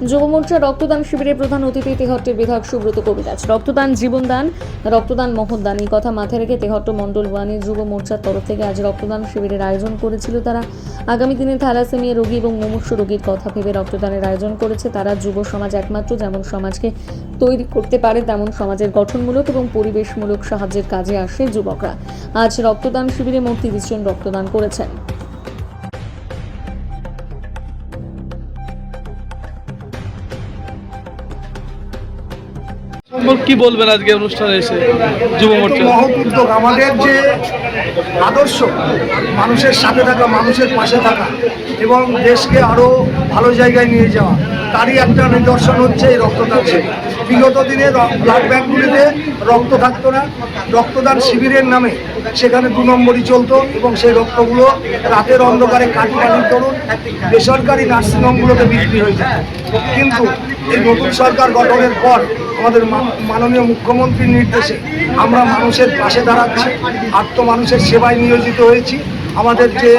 যুব মোর্চা রক্তদান শিবিরে প্রধান অতিথি তেহট্টের বিধায়ক সুব্রত কবিরাজ। রক্তদান জীবনদান, রক্তদান মহৎদান, এই কথা মাথায় রেখে তেহট্ট মণ্ডল 1-এর যুব মোর্চার তরফ থেকে আজ রক্তদান শিবিরের আয়োজন করেছিল তারা। আগামী দিনে থ্যালাসেমিয়া রোগী এবং মুমূর্ষু রোগীর কথা ভেবে রক্তদানের আয়োজন করেছে তারা। যুব সমাজ একমাত্র যেমন সমাজকে তৈরি করতে পারে তেমন সমাজের গঠনমূলক এবং পরিবেশমূলক সাহায্যের কাজে আসে যুবকরা। আজ রক্তদান শিবিরে মোট 30 জন রক্তদান করেছেন। কি বলবেন আজকে অনুষ্ঠানে এসে যুব মোর্চা? মহৎ উদ্যোগ, আমাদের যে আদর্শ মানুষের সাথে থাকা, মানুষের পাশে থাকা এবং দেশকে আরও ভালো জায়গায় নিয়ে যাওয়া, তারই একটা নিদর্শন হচ্ছে এই রক্তদান শিবির। বিগত দিনে ব্লাড ব্যাঙ্কগুলিতে রক্ত থাকতো না, রক্তদান শিবিরের নামে সেখানে 2 নম্বরই চলতো এবং সেই রক্তগুলো রাতের অন্ধকারে কাটমানির দরুন বেসরকারি নার্সিংহোমগুলোতে বিক্রি হয়ে যায়। কিন্তু এই নতুন সরকার গঠনের পর আমাদের মাননীয় মুখ্যমন্ত্রীর নির্দেশে আমরা মানুষের পাশে দাঁড়াচ্ছি, মানুষের সেবায় নিয়োজিত হয়েছি। আমাদের যে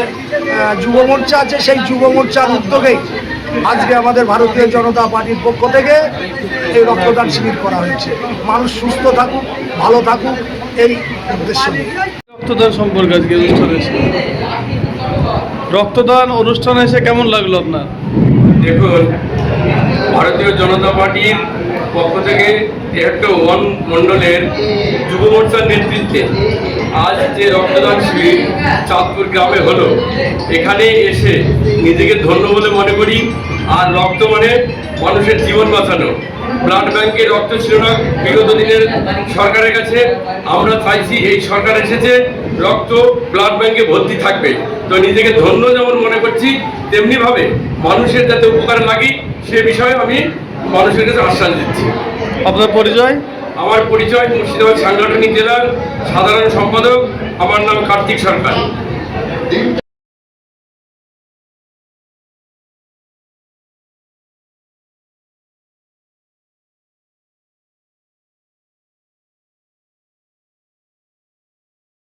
যুব মোর্চা আছে সেই যুব মোর্চার উদ্যোগেই আজকে আমাদের ভারতীয় জনতা পার্টির পক্ষ থেকে এই রক্তদান শিবির করা হয়েছে। মানুষ সুস্থ থাকুক, ভালো থাকুক, এই উদ্দেশ্য নিয়ে। রক্তদান সম্পর্কে আজকে অনুষ্ঠানে এসে রক্তদান অনুষ্ঠানে এসে কেমন লাগলো আপনার? দেখুন, ভারতীয় জনতা পার্টির পক্ষ থেকে তেহট্ট 1 মণ্ডলের যুব মোর্চার নেতৃত্বে আজ যে রক্তদান শিবির চাঁদপুর গ্রামে হলো, এখানে এসে নিজেকে ধন্য বলে মনে করি। আর রক্ত মানে মানুষের জীবন বাঁচানো। ব্লাড ব্যাংকে রক্ত ছিল না বিগত দিনের সরকারের কাছে, আমরা চাইছি এই সরকার এসেছে রক্ত ব্লাড ব্যাংকে ভর্তি থাকবে। তো নিজেকে ধন্য যেমন মনে করছি, তেমনিভাবে মানুষের যাতে উপকার লাগে সে বিষয়ে আমি মানুষের কাছে আশ্বাস দিচ্ছি। আপনার পরিচয়? আমার পরিচয় মুর্শিদাবাদ সাংগঠনিক জেলার সাধারণ সম্পাদক। আমার নাম কার্তিক সরকার।